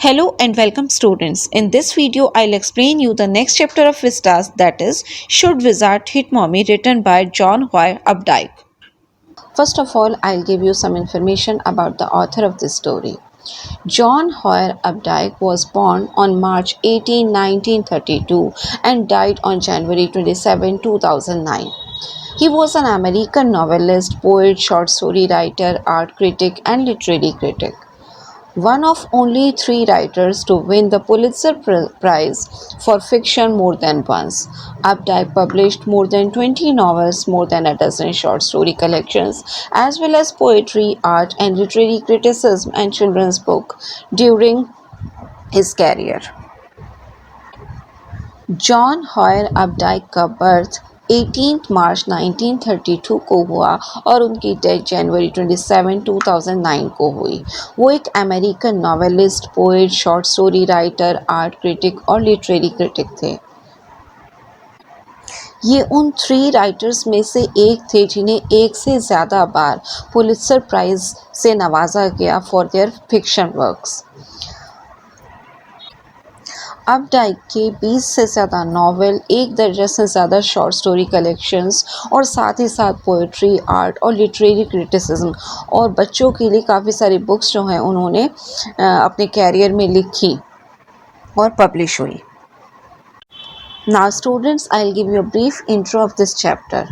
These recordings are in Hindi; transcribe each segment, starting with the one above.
Hello and welcome students. In this video, I'll explain you the next chapter of Vistas, that is Should Wizard Hit Mommy, written by John Hoare Updike. First of all, I'll give you some information about the author of this story. John Hoare Updike was born on March 18, 1932 and died on January 27, 2009. He was an American novelist, poet, short story writer, art critic, and literary critic. One of only three writers to win the Pulitzer Prize for fiction more than once, Updike published more than 20 novels, more than a dozen short story collections, as well as poetry, art, and literary criticism and children's book during his career. John Hoyer Updike का बर्थ 18 मार्च 1932 को हुआ और उनकी डेथ जनवरी 27, 2009 को हुई। वो एक American novelist, poet, short story writer, art critic और लिटरेरी क्रिटिक थे। ये उन थ्री राइटर्स में से एक थे जिन्हें एक से ज़्यादा बार पुलित्ज़र प्राइज़ से नवाजा गया फॉर देयर फिक्शन वर्क्स। अपडाइक के 20 से ज़्यादा नावल, एक दर्जन से ज़्यादा शॉर्ट स्टोरी कलेक्शंस और साथ ही साथ पोएट्री, आर्ट और लिटरेरी क्रिटिसिज्म और बच्चों के लिए काफ़ी सारी बुक्स जो हैं उन्होंने अपने कैरियर में लिखी और पब्लिश हुई। Now students, I'll give you a brief intro of this chapter.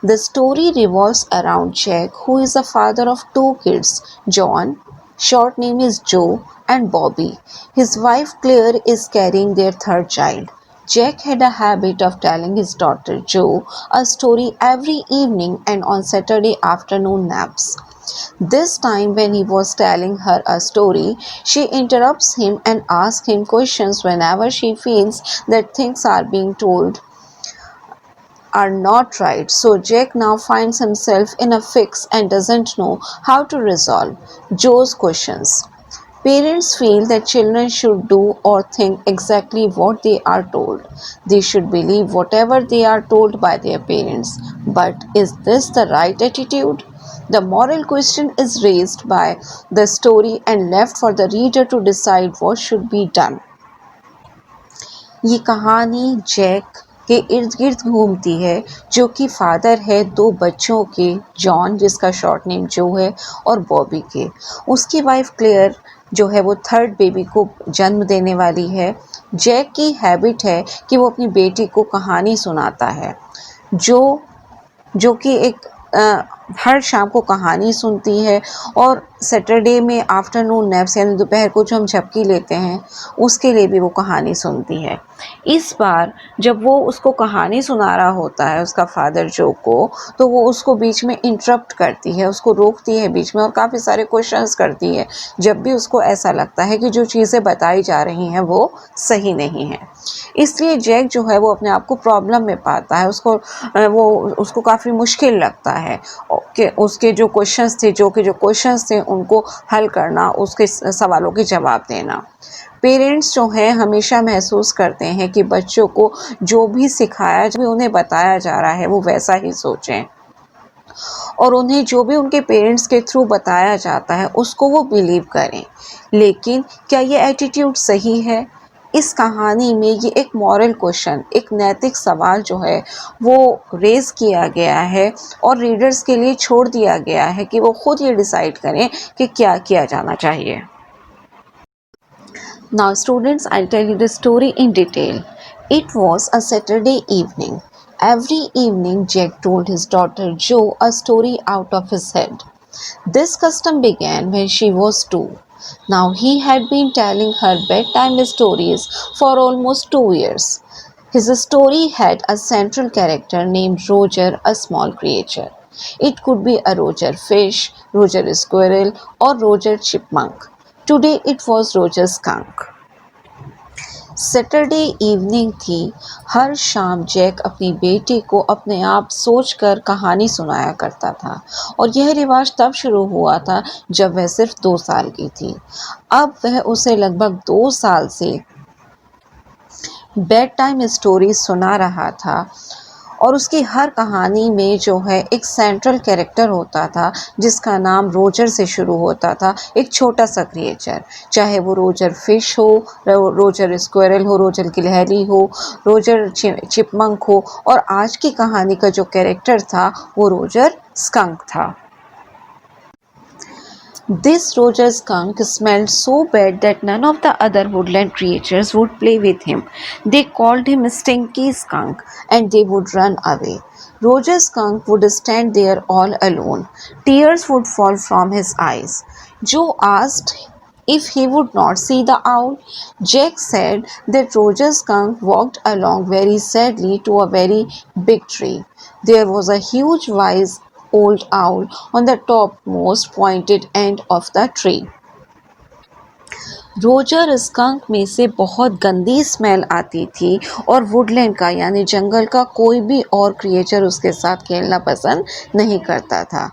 The story revolves around Jack, who is the father of two kids, John, short name is Joe, and Bobby. His wife Claire is carrying their third child. Jack had a habit of telling his daughter Jo a story every evening and on Saturday afternoon naps. This time, when he was telling her a story, she interrupts him and asks him questions whenever she feels that things are being told are not right. So Jack now finds himself in a fix and doesn't know how to resolve Joe's questions. Parents feel that children should do or think exactly what they are told. They should believe whatever they are told by their parents. But is this the right attitude? The moral question is raised by the story and left for the reader to decide what should be done. ये कहानी जैक के इर्द गिर्द घूमती है, जो कि फादर है दो बच्चों के, जॉन जिसका शॉर्ट नेम जो है और बॉबी के। उसकी वाइफ क्लेयर जो है वो थर्ड बेबी को जन्म देने वाली है। जैक की हैबिट है कि वो अपनी बेटी को कहानी सुनाता है, जो कि एक हर शाम को कहानी सुनती है और सैटरडे में आफ्टरनून नैप्स यानी दोपहर को जो हम झपकी लेते हैं उसके लिए भी वो कहानी सुनती है। इस बार जब वो उसको कहानी सुना रहा होता है उसका फादर जो को, तो वो उसको बीच में इंटरप्ट करती है, उसको रोकती है बीच में और काफ़ी सारे क्वेश्चंस करती है जब भी उसको ऐसा लगता है कि जो चीज़ें बताई जा रही हैं वो सही नहीं है। इसलिए जैक जो है वो अपने आप को प्रॉब्लम में पाता है, उसको काफ़ी मुश्किल लगता है कि उसके जो क्वेश्चंस थे उनको हल करना, उसके सवालों के जवाब देना। पेरेंट्स जो हैं हमेशा महसूस करते हैं कि बच्चों को जो भी सिखाया, जो भी उन्हें बताया जा रहा है वो वैसा ही सोचें और उन्हें जो भी उनके पेरेंट्स के थ्रू बताया जाता है उसको वो बिलीव करें। लेकिन क्या ये एटीट्यूड सही है? इस कहानी में ये एक मॉरल क्वेश्चन, एक नैतिक सवाल जो है वो रेज किया गया है और रीडर्स के लिए छोड़ दिया गया है कि वो खुद ये डिसाइड करें कि क्या किया जाना चाहिए। Now students, I'll tell you the story in detail. It was a Saturday evening. Every evening Jack told his daughter Jo a story out of his head. This custom began when she was 2. Now he had been telling her bedtime stories for almost 2 years. His story had a central character named Roger, a small creature. It could be a Roger fish, Roger squirrel, or Roger chipmunk. Today it was Roger skunk. Saturday evening थी। हर शाम जैक अपनी बेटी को अपने आप सोचकर कहानी सुनाया करता था और यह रिवाज तब शुरू हुआ था जब वह सिर्फ 2 साल की थी। अब वह उसे लगभग 2 साल से बेड टाइम स्टोरी सुना रहा था और उसकी हर कहानी में जो है एक सेंट्रल कैरेक्टर होता था जिसका नाम रोजर से शुरू होता था, एक छोटा सा क्रिएचर, चाहे वो रोजर फिश हो, रोजर स्क्वेरल हो, रोजर गिलहरी हो, रोजर चिपमंक हो, और आज की कहानी का जो कैरेक्टर था वो रोजर स्कंक था। This Roger skunk smelled so bad that none of the other woodland creatures would play with him. They called him Stinky Skunk and they would run away. Roger Skunk would stand there all alone. Tears would fall from his eyes. Joe asked if he would not see the owl. Jack said that Roger Skunk walked along very sadly to a very big tree. There was a huge wise old owl on the topmost pointed end of the tree. Roger skunk में से बहुत गंदी स्मेल आती थी और वुडलैंड का यानी जंगल का कोई भी और क्रिएचर उसके साथ खेलना पसंद नहीं करता था।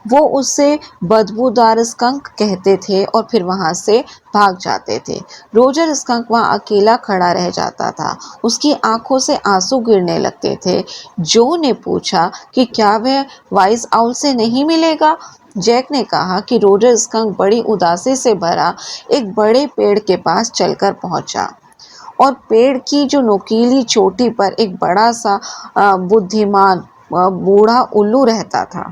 वो उससे बदबूदार स्कंक कहते थे और फिर वहाँ से भाग जाते थे। रोजर स्कंक वहाँ अकेला खड़ा रह जाता था। उसकी आंखों से आंसू गिरने लगते थे। जो ने पूछा कि क्या वह वाइस आउल से नहीं मिलेगा। जैक ने कहा कि रोजर स्कंक बड़ी उदासी से भरा एक बड़े पेड़ के पास चलकर पहुंचा और पेड़ की जो नुकीली चोटी पर एक बड़ा सा बुद्धिमान बूढ़ा उल्लू रहता था।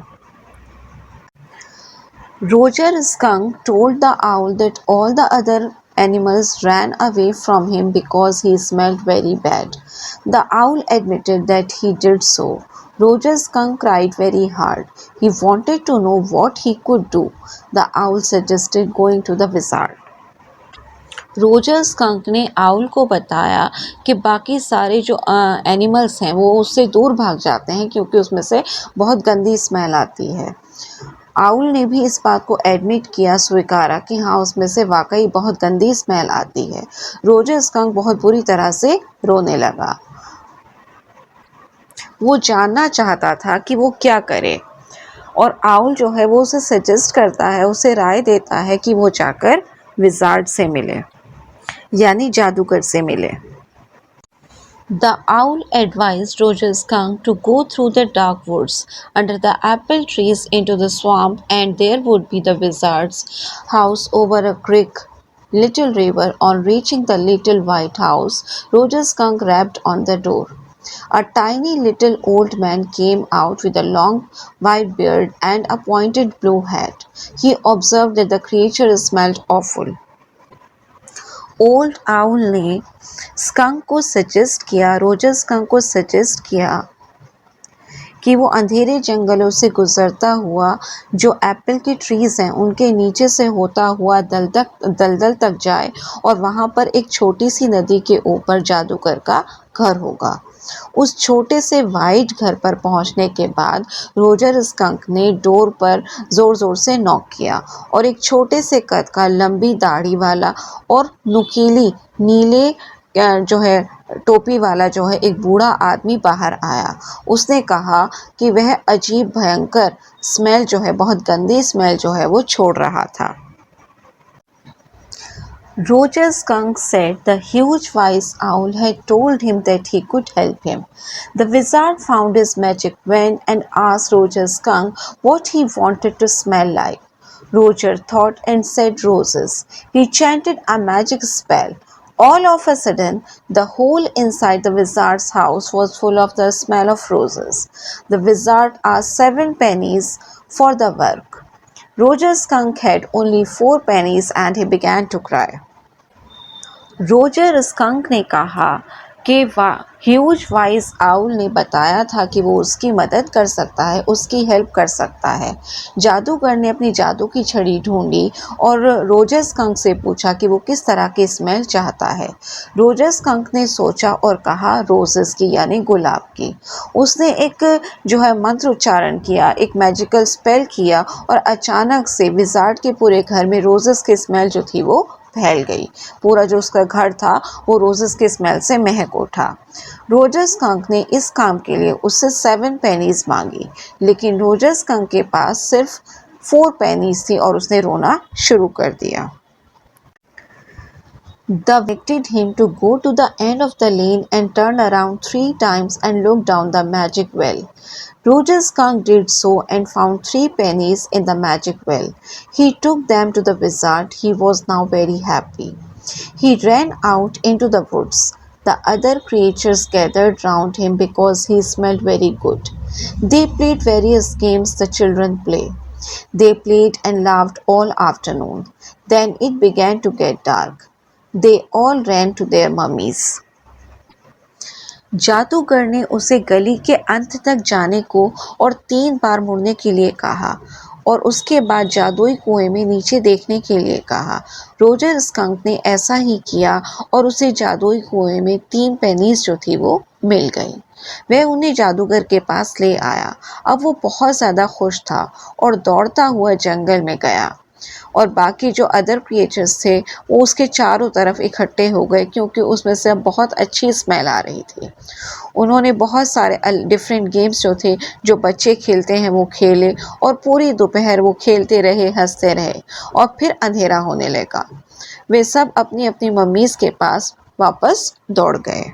Roger Skunk told the owl that all the other animals ran away from him because he smelled very bad. The owl admitted that he did so. Roger Skunk cried very hard. He wanted to know what he could do. The owl suggested going to the wizard. Roger skunk ने आउल को बताया कि बाकी सारे जो एनिमल्स हैं वो उससे दूर भाग जाते हैं क्योंकि उसमें से बहुत गंदी स्मेल आती है। आउल ने भी इस बात को एडमिट किया, स्वीकारा कि हाँ उसमें से वाकई बहुत गंदी स्मेल आती है। रोजर स्कंक बहुत बुरी तरह से रोने लगा। वो जानना चाहता था कि वो क्या करे और आउल जो है वो उसे सजेस्ट करता है, उसे राय देता है कि वो जाकर विजार्ड से मिले यानी जादूगर से मिले। The owl advised Roger Skunk to go through the dark woods under the apple trees into the swamp, and there would be the wizard's house over a creek, little river. On reaching the little white house, Roger Skunk rapped on the door. A tiny little old man came out with a long white beard and a pointed blue hat. He observed that the creature smelled awful. Old owl ने स्कंक को सजेस्ट किया, रोजर स्कंक को सजेस्ट किया कि वो अंधेरे जंगलों से गुजरता हुआ जो एप्पल की ट्रीज़ हैं उनके नीचे से होता हुआ दलदल तक जाए और वहाँ पर एक छोटी सी नदी के ऊपर जादूगर का घर होगा। उस छोटे से वाइट घर पर पहुंचने के बाद रोजर स्कंक ने डोर पर ज़ोर ज़ोर से नॉक किया और एक छोटे से कद का लंबी दाढ़ी वाला और नुकीली नीले जो है टोपी वाला जो है एक बूढ़ा आदमी बाहर आया। उसने कहा कि वह अजीब भयंकर स्मेल जो है, बहुत गंदी स्मेल जो है वो छोड़ रहा था। Roger Skunk said the huge wise owl had told him that he could help him. The wizard found his magic wand and asked Roger Skunk what he wanted to smell like. Roger thought and said roses. He chanted a magic spell. All of a sudden, the whole inside the wizard's house was full of the smell of roses. The wizard asked 7 pennies for the work. Roger Skunk had only 4 pennies and he began to cry. Roger skunk ने कहा कि ह्यूज वाइज आउल ने बताया था कि वो उसकी मदद कर सकता है, उसकी हेल्प कर सकता है। जादूगर ने अपनी जादू की छड़ी ढूंढी और रोजर स्कंक से पूछा कि वो किस तरह की स्मेल चाहता है। रोजर स्कंक ने सोचा और कहा रोजेस की यानी गुलाब की। उसने एक जो है मंत्र उच्चारण किया, एक मैजिकल स्पेल किया और अचानक से विजार्ड के पूरे घर में रोजेस की स्मेल जो थी वो फैल गई। पूरा जो उसका घर था वो रोजेस के स्मेल से महक उठा। रोजर स्कंक ने इस काम के लिए उससे 7 पेनीज मांगी, लेकिन रोजर स्कंक के पास सिर्फ 4 पेनीज थी और उसने रोना शुरू कर दिया। directed him to go to the end of the lane and turn around 3 times and look down the magic well. Roger Skunk did so and found 3 pennies in the magic well. He took them to the wizard. He was now very happy. He ran out into the woods. The other creatures gathered round him because he smelled very good. They played various games the children play. They played and laughed all afternoon. Then it began to get dark. They all ran to their mummies. जादूगर ने उसे गली के अंत तक जाने को और 3 बार मुड़ने के लिए कहा और उसके बाद जादुई कुएं में नीचे देखने के लिए कहा। रोजर स्कंक ने ऐसा ही किया और उसे जादुई कुएं में 3 पेनीज जो थी वो मिल गई। वह उन्हें जादूगर के पास ले आया। अब वो बहुत ज़्यादा खुश था और दौड़ता हुआ जंगल में गया और बाकी जो अदर क्रिएचर्स थे वो उसके चारों तरफ इकट्ठे हो गए क्योंकि उसमें से बहुत अच्छी स्मेल आ रही थी। उन्होंने बहुत सारे डिफरेंट गेम्स जो थे जो बच्चे खेलते हैं वो खेले और पूरी दोपहर वो खेलते रहे, हंसते रहे और फिर अंधेरा होने लगा। वे सब अपनी अपनी मम्मीज़ के पास वापस दौड़ गए।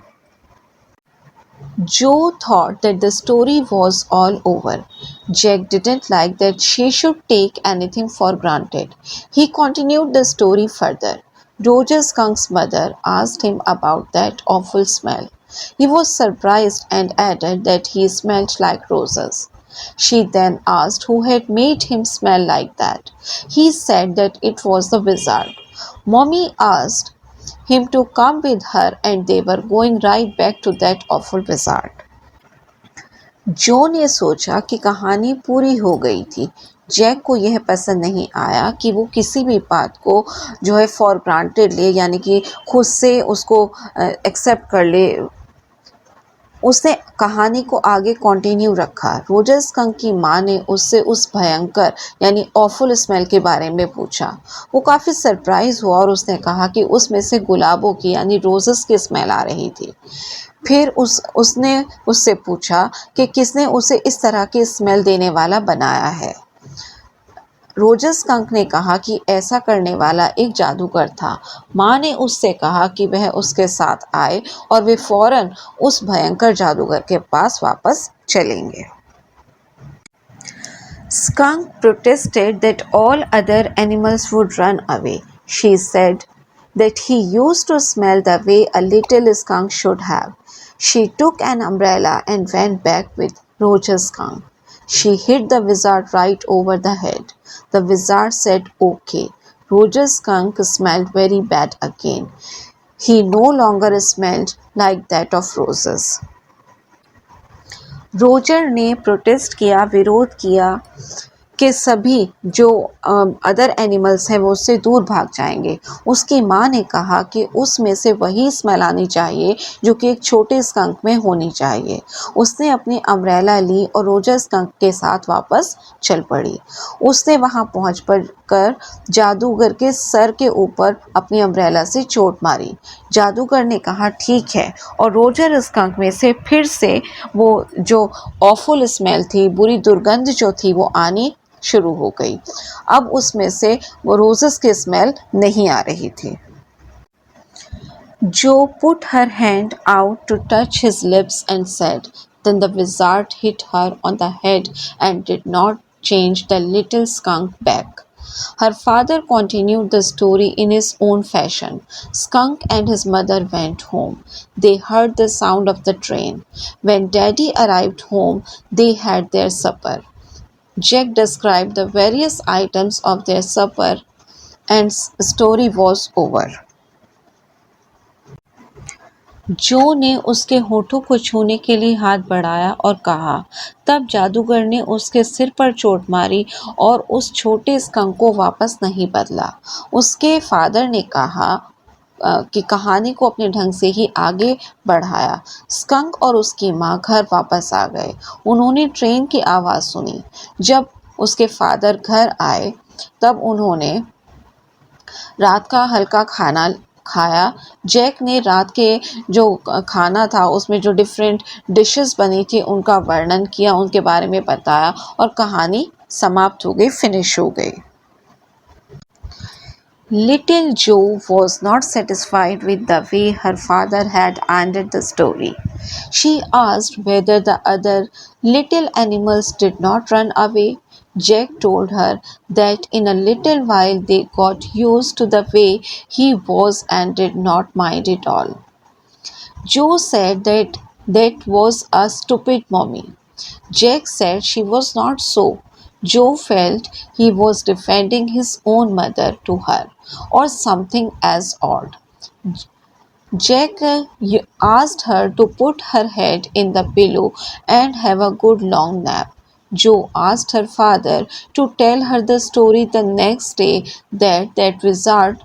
Joe thought that the story was all over. Jack didn't like that she should take anything for granted. He continued the story further. Roger Skunk's mother asked him about that awful smell. He was surprised and added that he smelled like roses. She then asked who had made him smell like that. He said that it was the wizard. Mommy asked him to come with her and they were going right back to that awful wizard. जो ने सोचा कि कहानी पूरी हो गई थी। जैक को यह पसंद नहीं आया कि वो किसी भी बात को जो है फॉर ग्रांटेड ले, यानी कि खुद से उसको एक्सेप्ट कर ले। उसने कहानी को आगे कंटिन्यू रखा। रोजर स्कंक की माँ ने उससे उस भयंकर यानी ऑफुल स्मेल के बारे में पूछा। वो काफ़ी सरप्राइज हुआ और उसने कहा कि उसमें से गुलाबों की यानी रोजेस की स्मेल आ रही थी। फिर उसने उससे पूछा कि किसने उसे इस तरह की स्मेल देने वाला बनाया है। रोजर स्कंक ने कहा कि ऐसा करने वाला एक जादूगर था। माँ ने उससे कहा कि वह उसके साथ आए और वे फौरन उस भयंकर जादूगर के पास वापस चलेंगे। Skunk protested that all other animals would run away. She said that he used to smell the way a little skunk should have. She took an umbrella and went back with Roger Skunk. She hit the wizard right over the head. The wizard said okay. Roger Skunk smelled very bad again. He no longer smelled like that of roses. Roger ने प्रोटेस्ट किया, विरोध किया कि सभी जो अदर एनिमल्स हैं वो उससे दूर भाग जाएंगे। उसकी माँ ने कहा कि उसमें से वही स्मेल आनी चाहिए जो कि एक छोटे स्कंक में होनी चाहिए। उसने अपनी अम्ब्रेला ली और रोजर स्कंक के साथ वापस चल पड़ी। उसने वहाँ पहुँच कर जादूगर के सर के ऊपर अपनी अम्ब्रेला से चोट मारी। जादूगर ने कहा ठीक है और रोजर स्कंक में से फिर से वो जो ऑफुल स्मेल थी, बुरी दुर्गंध जो थी वो आनी शुरू हो गई। अब उसमें से वो रोजेस की स्मेल नहीं आ रही थी। जो put her hand out to touch his lips and said, then the wizard hit her on the head and did not change the little skunk back. Her father continued the story in his own fashion. Skunk and his mother went home. They heard the sound of the train. When Daddy arrived home, they had their supper. Jack described the various items of their supper and story was over. जो ने उसके होठों को छूने के लिए हाथ बढ़ाया और कहा। तब जादूगर ने उसके सिर पर चोट मारी और उस छोटे स्कंक को वापस नहीं बदला। उसके फादर ने कहा कि कहानी को अपने ढंग से ही आगे बढ़ाया। स्कंक और उसकी माँ घर वापस आ गए। उन्होंने ट्रेन की आवाज़ सुनी। जब उसके फादर घर आए तब उन्होंने रात का हल्का खाना खाया। जैक ने रात के जो खाना था उसमें जो डिफरेंट डिशेस बनी थी उनका वर्णन किया, उनके बारे में बताया और कहानी समाप्त हो गई, फिनिश हो गई। Little Jo was not satisfied with the way her father had ended the story. She asked whether the other little animals did not run away. Jack told her that in a little while they got used to the way he was and did not mind at all. Jo said that that was a stupid mommy. Jack said she was not so. Joe felt he was defending his own mother to her, or something as odd. Jack asked her to put her head in the pillow and have a good long nap. Joe asked her father to tell her the story the next day that wizard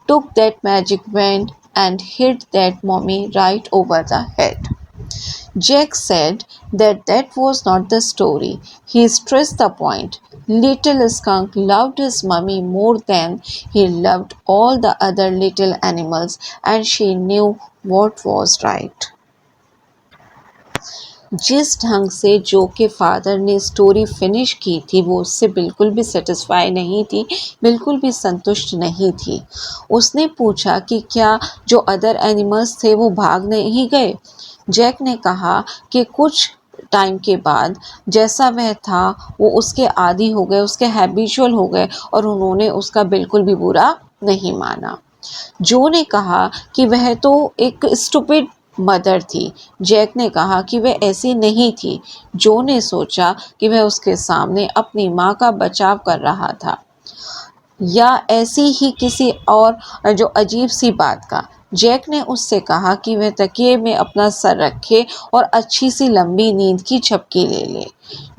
took that magic wand and hit that mommy right over the head. Jack said that that was not the story. He stressed the point. Little Skunk loved his mummy more than he loved all the other little animals, and she knew what was right. जिस ढंग से जो के फादर ने स्टोरी फिनिश की थी वो उससे बिल्कुल भी सेटिस्फाई नहीं थी, बिल्कुल भी संतुष्ट नहीं थी। उसने पूछा कि क्या जो अदर एनिमल्स थे वो भाग नहीं गए। जैक ने कहा कि कुछ टाइम के बाद जैसा वह था वो उसके आदी हो गए, उसके हैबिचुअल हो गए और उन्होंने उसका बिल्कुल भी बुरा नहीं माना। जो ने कहा कि वह तो एक स्टूपिड मदर थी। जैक ने कहा कि वह ऐसी नहीं थी। जो ने सोचा कि वह उसके सामने अपनी माँ का बचाव कर रहा था या ऐसी ही किसी और जो अजीब सी बात का। जैक ने उससे कहा कि वह तकिए में अपना सर रखे और अच्छी सी लंबी नींद की झपकी ले ले।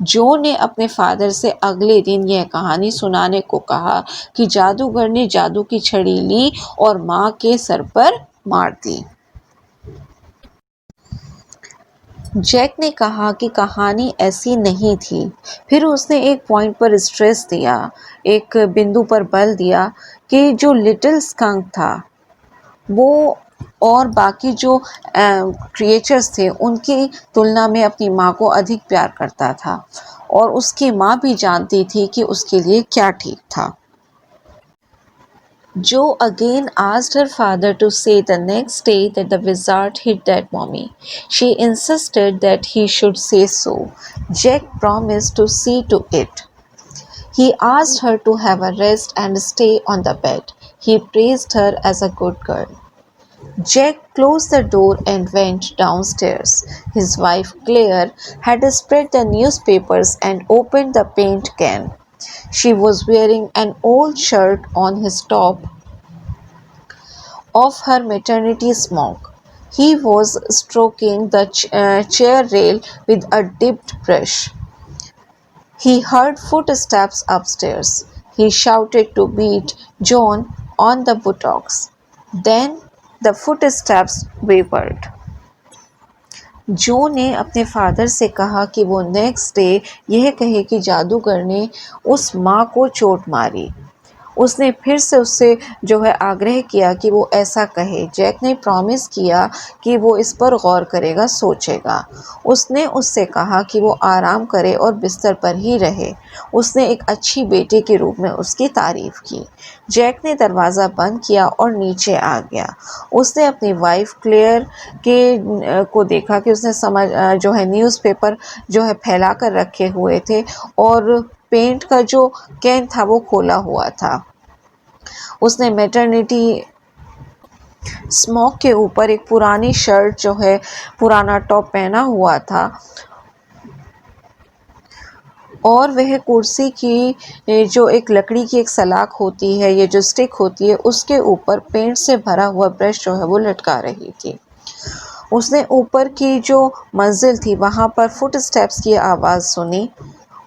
जो ने अपने फादर से अगले दिन यह कहानी सुनाने को कहा कि जादूगर ने जादू की छड़ी ली और माँ के सर पर मार दी। जैक ने कहा कि कहानी ऐसी नहीं थी। फिर उसने एक पॉइंट पर स्ट्रेस दिया, एक बिंदु पर बल दिया कि जो लिटिल स्कंक था वो और बाकी जो क्रिएचर्स थे उनकी तुलना में अपनी माँ को अधिक प्यार करता था और उसकी माँ भी जानती थी कि उसके लिए क्या ठीक था। Jo again asked her father to say the next day that the wizard hit that mommy. She insisted that he should say so. Jack promised to see to it. He asked her to have a rest and stay on the bed. He praised her as a good girl. Jack closed the door and went downstairs. His wife Claire had spread the newspapers and opened the paint can. She was wearing an old shirt on his top of her maternity smock. He was stroking the chair rail with a dipped brush. He heard footsteps upstairs. He shouted to beat John on the buttocks. Then the footsteps wavered. जो ने अपने फादर से कहा कि वो नेक्स्ट डे यह कहे कि जादूगर ने उस माँ को चोट मारी। उसने फिर से उससे जो है आग्रह किया कि वो ऐसा कहे। जैक ने प्रॉमिस किया कि वो इस पर गौर करेगा, सोचेगा। उसने उससे कहा कि वो आराम करे और बिस्तर पर ही रहे। उसने एक अच्छी बेटे के रूप में उसकी तारीफ की। जैक ने दरवाज़ा बंद किया और नीचे आ गया। उसने अपनी वाइफ क्लेयर के को देखा कि उसने जो है न्यूज़पेपर जो है फैला कर रखे हुए थे और पेंट का जो कैन था वो खोला हुआ था। उसने मैटरनिटी स्मोक के ऊपर एक पुरानी शर्ट जो है पुराना टॉप पहना हुआ था और वह कुर्सी की जो एक लकड़ी की एक सलाख होती है, ये जो स्टिक होती है, उसके ऊपर पेंट से भरा हुआ ब्रश जो है वो लटका रही थी। उसने ऊपर की जो मंजिल थी वहाँ पर फुट स्टेप्स की आवाज़ सुनी।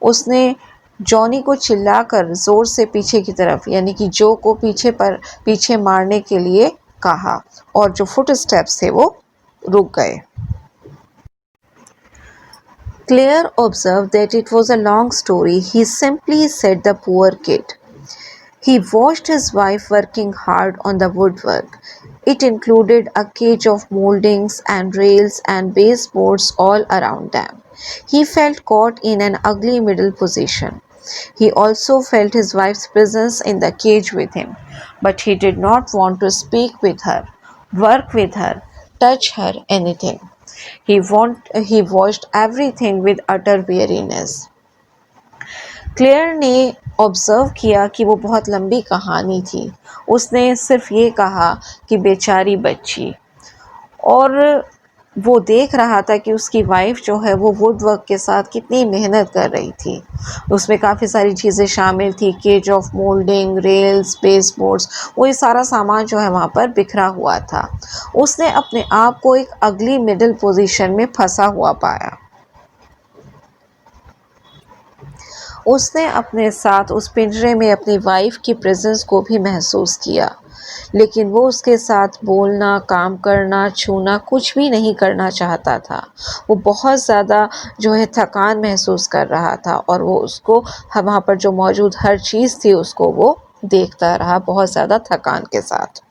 उसने जॉनी को चिल्लाकर ज़ोर से पीछे की तरफ यानी कि जो को पीछे मारने के लिए कहा और जो फुट स्टेप्स थे वो रुक गए। Claire observed that it was a long story. He simply said the poor kid. He watched his wife working hard on the woodwork. It included a cage of moldings and rails and baseboards all around them. He felt caught in an ugly middle position. He also felt his wife's presence in the cage with him, but he did not want to speak with her, work with her, touch her, anything. He watched everything with utter weariness. Claire ने ऑब्जर्व किया कि वो बहुत लंबी कहानी थी। उसने सिर्फ ये कहा कि बेचारी बच्ची, और वो देख रहा था कि उसकी वाइफ जो है वो वुडवर्क के साथ कितनी मेहनत कर रही थी। उसमें काफ़ी सारी चीज़ें शामिल थी, केज ऑफ मोल्डिंग, रेल्स, बेसबोर्ड्स, वो ये सारा सामान जो है वहाँ पर बिखरा हुआ था। उसने अपने आप को एक अगली मिडिल पोजीशन में फंसा हुआ पाया। उसने अपने साथ उस पिंजरे में अपनी वाइफ की प्रेजेंस को भी महसूस किया, लेकिन वो उसके साथ बोलना, काम करना, छूना कुछ भी नहीं करना चाहता था। वो बहुत ज़्यादा जो है थकान महसूस कर रहा था, और वो उसको वहाँ पर जो मौजूद हर चीज़ थी उसको वो देखता रहा बहुत ज़्यादा थकान के साथ।